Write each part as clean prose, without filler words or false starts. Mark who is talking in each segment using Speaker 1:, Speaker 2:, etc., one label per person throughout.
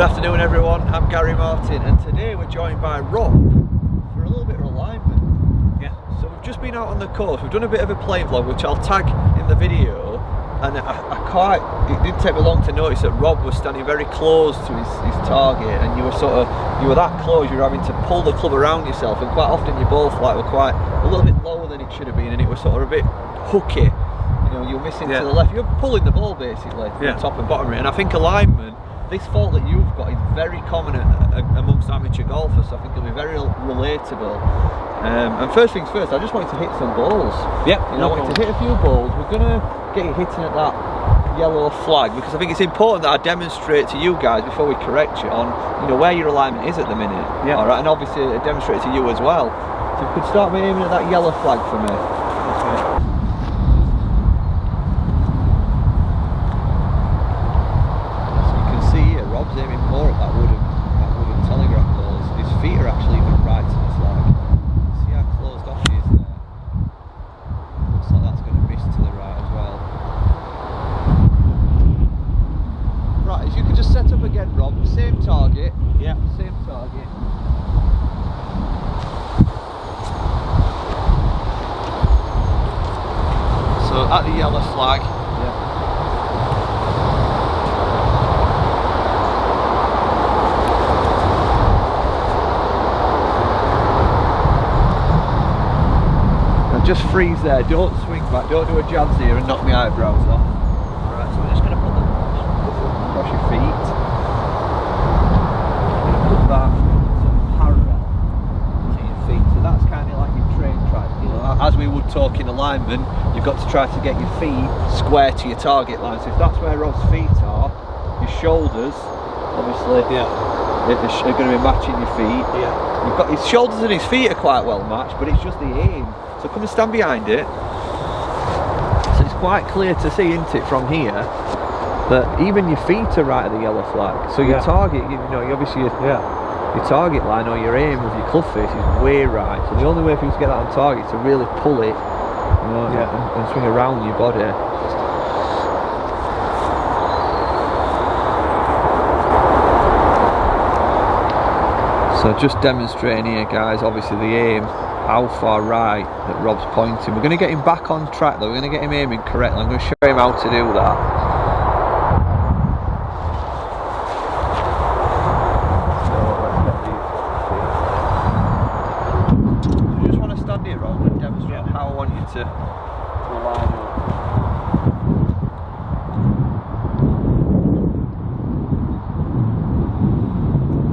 Speaker 1: Good afternoon everyone, I'm Gary Martin and today we're joined by Rob for a little bit of alignment.
Speaker 2: Yeah.
Speaker 1: So we've just been out on the course, we've done a bit of a plane vlog which I'll tag in the video, and it didn't take me long to notice that Rob was standing very close to his target, and you were that close, you were having to pull the club around yourself, and quite often you both were quite a little bit lower than it should have been, and it was sort of a bit hooky. You know, you're missing to the left, you're pulling the ball basically, top and bottom, and I think alignment, this fault that you've got is very common amongst amateur golfers, so I think it'll be very relatable. And first things first, I just wanted to hit some balls.
Speaker 2: Yeah,
Speaker 1: I wanted to hit a few balls. We're going to get you hitting at that yellow flag because I think it's important that I demonstrate to you guys before we correct you on where your alignment is at the minute.
Speaker 2: Yeah.
Speaker 1: All right, and obviously demonstrate to you as well. So if you could start by aiming at that yellow flag for me. Rob's aiming more at that wooden telegraph ball. His feet are actually even right to the flag. See how closed off he is there? Looks like that's going to miss to the right as well. Right, if you could just set up again, Rob. Same target.
Speaker 2: Yeah.
Speaker 1: Same target. So at the yellow flag. Just freeze there, don't swing back, don't do a jabs here and knock my eyebrows off. Alright, so we're just going to put them across your feet. You're going to put that parallel to your feet, so that's kind of like your train track. As we would talk in alignment, you've got to try to get your feet square to your target line. So if that's where Rob's feet are, your shoulders, obviously, are going to be matching your feet.
Speaker 2: Yeah.
Speaker 1: You've got his shoulders and his feet are quite well matched, but it's just the aim. So come and stand behind it. So it's quite clear to see, isn't it, from here, that even your feet are right at the yellow flag. So your target, obviously your target line or your aim of your club face is way right. So the only way for you to get that on target is to really pull it, and swing around your body. So just demonstrating here, guys, obviously the aim, how far right that Rob's pointing. We're going to get him back on track though, we're going to get him aiming correctly. I'm going to show him how to do that. So I just want to stand here, Rob, and demonstrate how I want you to line up.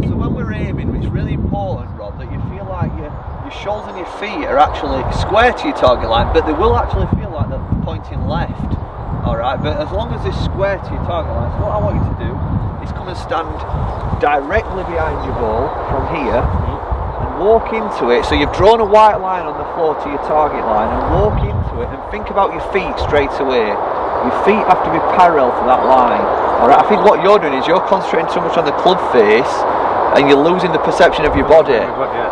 Speaker 1: So when we're aiming, it's really important, Rob, that you feel like your shoulders and your feet are actually square to your target line, but they will actually feel like they're pointing left. Alright, but as long as they're square to your target line, so what I want you to do is come and stand directly behind your ball from here and walk into it. So you've drawn a white line on the floor to your target line, and walk into it and think about your feet straight away. Your feet have to be parallel to that line. Alright, I think what you're doing is you're concentrating too much on the club face and you're losing the perception of your body.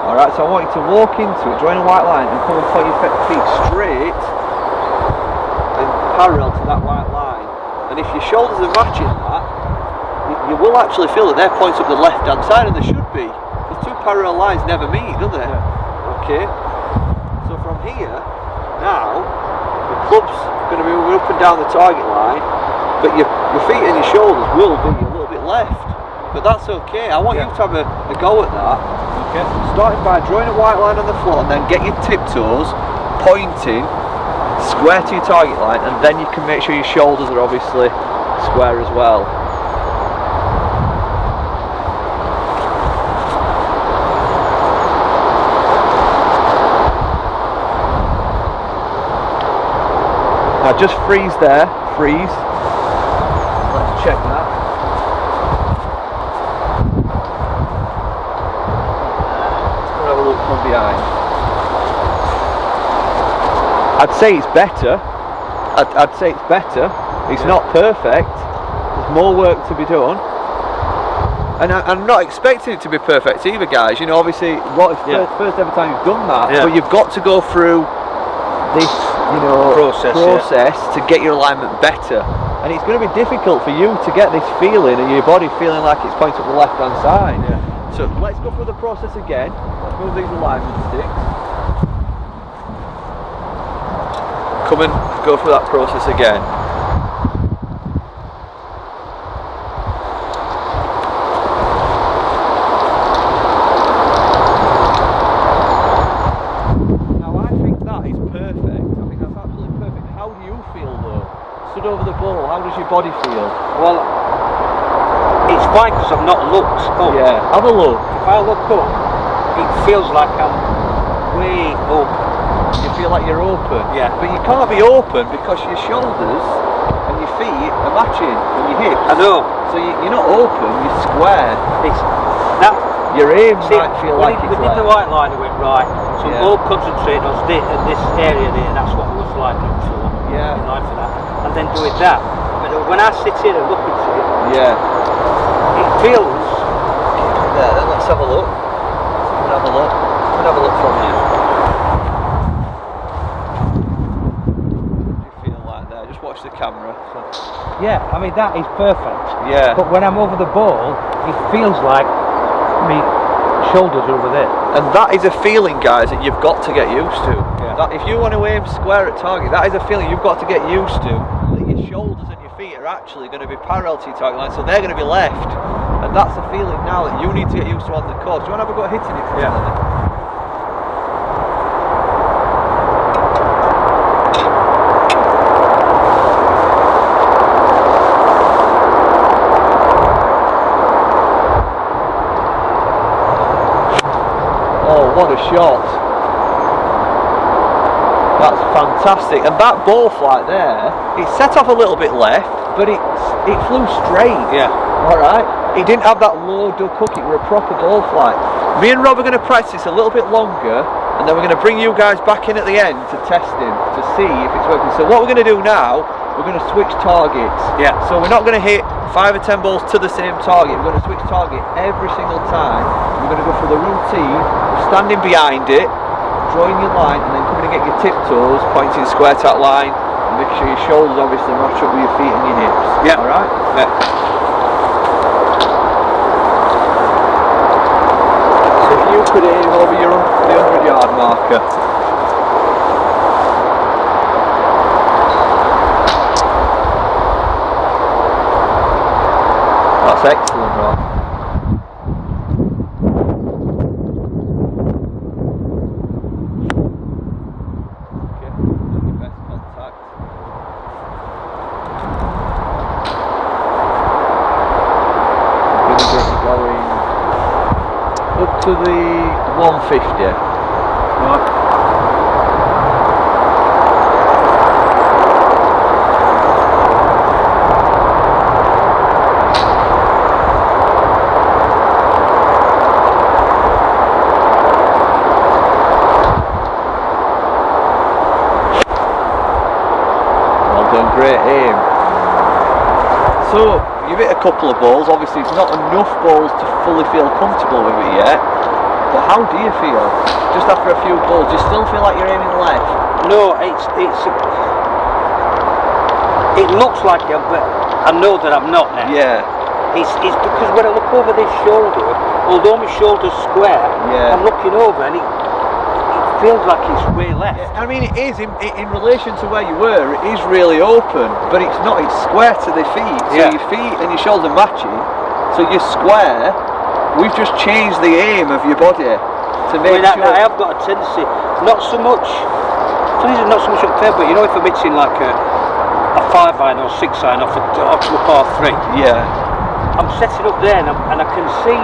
Speaker 1: Alright, so I want you to walk into it, drawing a white line, and come and point your feet straight and parallel to that white line. And if your shoulders are matching that, you will actually feel that they're pointing up the left hand side, and they should be. Because two parallel lines never meet, do they? Okay. So from here, now, the club's going to be moving up and down the target line, but your feet and your shoulders will be a little bit left. But that's okay, I want you to have a go at that. Okay. Starting by drawing a white line on the floor, and then get your tiptoes pointing square to your target line, and then you can make sure your shoulders are obviously square as well. Now just freeze there, freeze. Let's check that. From behind. I'd say it's better. I'd say it's better. It's not perfect. There's more work to be done. And I'm not expecting it to be perfect either, guys. Obviously, first ever time you've done that, but you've got to go through this, process to get your alignment better. and it's going to be difficult for you to get this feeling and your body feeling like it's pointing up the left hand side.
Speaker 2: Yeah.
Speaker 1: So let's go through the process again. Let's move these alignment sticks. Come and go through that process again. Over the ball, how does your body feel?
Speaker 2: Well, it's fine because I've not looked up.
Speaker 1: Yeah, have a look.
Speaker 2: If I look up, it feels like I'm way up.
Speaker 1: You feel like you're open?
Speaker 2: Yeah.
Speaker 1: But you can't be open because your shoulders and your feet are matching and your hips.
Speaker 2: I know.
Speaker 1: So you're not open, you're square.
Speaker 2: It's that.
Speaker 1: Your aim might feel like it's
Speaker 2: we did the white line, it went right. So
Speaker 1: yeah.
Speaker 2: all concentrating on this area there, that's what I was lining up for.
Speaker 1: Yeah.
Speaker 2: In line for that. And then doing that. But when I sit here and look at it,
Speaker 1: yeah,
Speaker 2: it feels.
Speaker 1: There, then let's have a look. Come and have a look. Come and have a look from here. What do you feel like there? Just watch the camera. So.
Speaker 2: Yeah, I mean that is perfect.
Speaker 1: Yeah.
Speaker 2: But when I'm over the ball, it feels like my shoulders are over there.
Speaker 1: And that is a feeling, guys, that you've got to get used to.
Speaker 2: Yeah.
Speaker 1: That if you want to aim square at target, that is a feeling you've got to get used to. That your shoulders and your feet are actually going to be parallel to your target line, so they're going to be left. And that's a feeling now that you need to get used to on the course. Do you want to have a go at hitting it?
Speaker 2: Yeah.
Speaker 1: What a shot. That's fantastic. And that ball flight there, it set off a little bit left, but it flew straight.
Speaker 2: Yeah.
Speaker 1: Alright? It didn't have that low duck hook, it were a proper ball flight. Me and Rob are going to practice this a little bit longer, and then we're going to bring you guys back in at the end to test him, to see if it's working. So what we're going to do now, we're going to switch targets.
Speaker 2: Yeah.
Speaker 1: So we're not going to hit 5 or 10 balls to the same target. We're going to switch target every single time. We're going to go through the routine of standing behind it, drawing your line, and then coming and get your tiptoes, pointing square to that line, and make sure your shoulders obviously match up with your feet and your hips.
Speaker 2: Yeah.
Speaker 1: Alright?
Speaker 2: Yeah.
Speaker 1: So if you could aim over the 100-yard marker. That's excellent, Rob. Okay, your best contact. We're going to get going up to the 150. Right. Great aim. So you've hit a couple of balls. Obviously it's not enough balls to fully feel comfortable with it yet, but how do you feel just after a few balls? Do you still feel like you're aiming left?
Speaker 2: No, it looks like it, but I know that I'm not now.
Speaker 1: Yeah.
Speaker 2: It's because when I look over this shoulder, although my shoulder's square,
Speaker 1: yeah.
Speaker 2: I'm looking over and it feels like it's way left.
Speaker 1: Yeah, I mean it is in relation to where you were, it is really open, but it's not, it's square to the feet. So
Speaker 2: yeah.
Speaker 1: Your feet and your shoulder matching, so you're square. We've just changed the aim of your body to make sure.
Speaker 2: I have got a tendency, not so much up there, but you know if I'm hitting like a 5-iron or 6-iron off a par 3.
Speaker 1: Yeah.
Speaker 2: I'm setting up there and I can see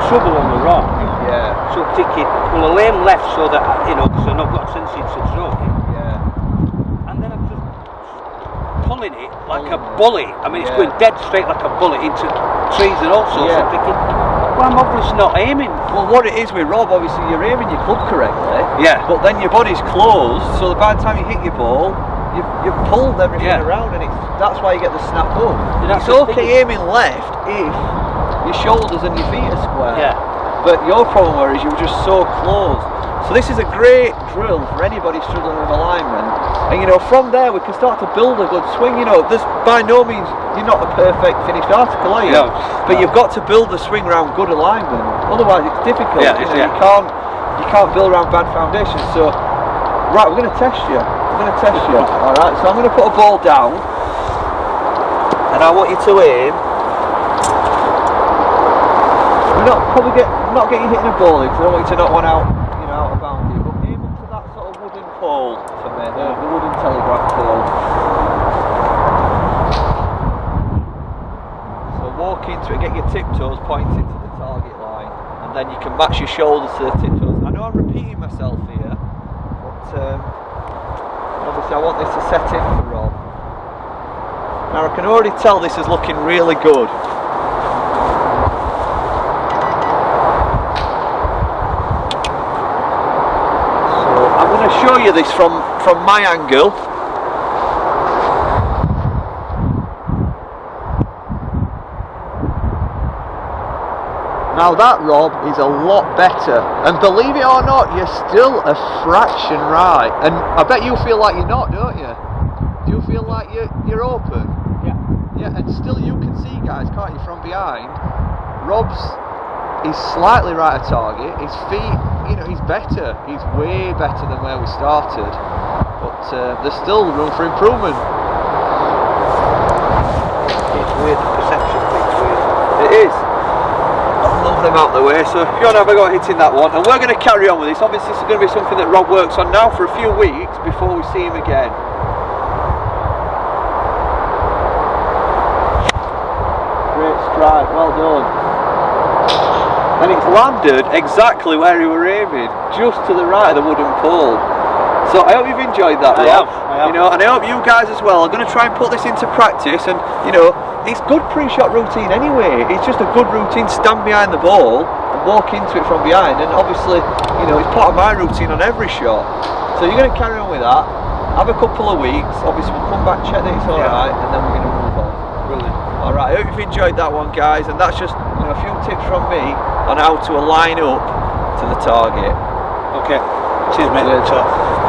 Speaker 2: trouble on the rock.
Speaker 1: Yeah.
Speaker 2: So I'm thinking, well, I'll aim left so that, because I've not got a tendency to throw it.
Speaker 1: Yeah.
Speaker 2: And then I'm just pulling it like a bullet. I mean, it's going dead straight like a bullet into trees and all sorts. I'm thinking, well, I'm obviously not aiming.
Speaker 1: Well, what it is with Rob, obviously you're aiming your club correctly.
Speaker 2: Yeah.
Speaker 1: But then your body's closed, so by the time you hit your ball, you've pulled everything around, and that's why you get the snap up. It's okay aiming left if your shoulders and your feet are square.
Speaker 2: Yeah.
Speaker 1: But your problem is you were just so close. So this is a great drill for anybody struggling with alignment. And you know, from there we can start to build a good swing. You know, there's by no means, you're not a perfect finished article, are you?
Speaker 2: No,
Speaker 1: but you've got to build the swing around good alignment. Otherwise it's difficult.
Speaker 2: Yeah,
Speaker 1: you can't build around bad foundations. So right, we're gonna test you. Alright, so I'm gonna put a ball down and I want you to aim. We're not get you hitting a ball because I don't want you to knock one out, you know, out of boundary, but aim up to that sort of wooden pole for me, the wooden telegraph pole. So walk into it, get your tiptoes pointing to the target line, and then you can match your shoulders to the tiptoes. I know I'm repeating myself here, but obviously I want this to set in for Rob. Now I can already tell this is looking really good. Show you this from my angle. Now that, Rob, is a lot better, and believe it or not, you're still a fraction right, and I bet you feel like you're not, don't you? Do you feel like you're open? Yeah, and still you can see, guys, can't you, from behind? Rob's is slightly right at target, his feet, you know, he's better. He's way better than where we started. But there's still room for improvement.
Speaker 2: It's weird, the perception thing's weird.
Speaker 1: It is. I'll move them out the way. So if you want to have a go at hitting that one, and we're going to carry on with this. Obviously, this is going to be something that Rob works on now for a few weeks before we see him again. Great strike, well done. And it's landed exactly where we were aiming, just to the right of the wooden pole. So I hope you've enjoyed that, Rob.
Speaker 2: I have.
Speaker 1: You know, and I hope you guys as well are going to try and put this into practice. And you know, it's good pre-shot routine anyway. It's just a good routine. Stand behind the ball and walk into it from behind. And obviously, you know, it's part of my routine on every shot. So you're going to carry on with that. Have a couple of weeks. Obviously, we'll come back, check that it's all right, and then we're going to move on.
Speaker 2: Brilliant.
Speaker 1: All right. I hope you've enjoyed that one, guys. And that's just, you know, a few tips from me on how to align up to the target.
Speaker 2: Okay. Cheers, mate.
Speaker 1: Cheers.